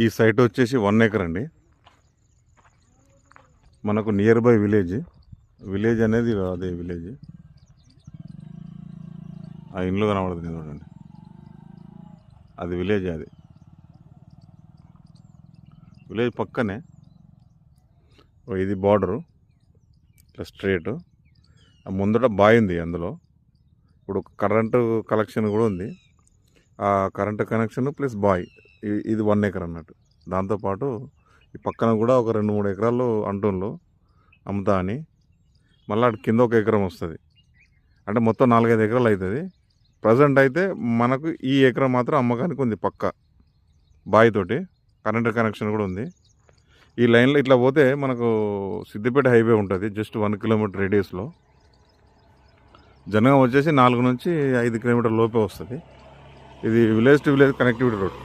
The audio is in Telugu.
ఈ సైట్ వచ్చేసి 1 ఎకర్ అండి. మనకు నియర్ బై విలేజ్ అనేది అదే విలేజ్. ఆ ఇండ్లు కనబడుతుంది చూడండి, అది విలేజ్. అది విలేజ్ పక్కనే. ఇది బార్డరు ప్లస్ స్ట్రేట్. ముందట బాయ్ ఉంది, అందులో ఇప్పుడు కరెంటు కనెక్షన్ కూడా ఉంది. ఆ కరెంటు కనెక్షన్ ప్లస్ బాయ్, ఇది 1 ఎకర్ అన్నట్టు. దాంతోపాటు ఈ పక్కన కూడా ఒక 2-3 ఎకరాలు అంటూన్లు అమ్ముతా అని. మళ్ళీ అటు కింద 1 ఎకరం వస్తుంది. అంటే మొత్తం 4-5 ఎకరాలు అవుతుంది. ప్రజెంట్ అయితే మనకు ఈ ఎకరం మాత్రం అమ్మకానికి ఉంది. పక్క బాయ్ తోటి కరెంటు కనెక్షన్ కూడా ఉంది. ఈ లైన్లో ఇట్లా పోతే మనకు సిద్దిపేట హైవే ఉంటుంది, జస్ట్ 1 కిలోమీటర్ రేడియస్లో. జనగాం వచ్చేసి 4 నుంచి 5 కిలోమీటర్ లోపే వస్తుంది. ఇది village to village connectivity road.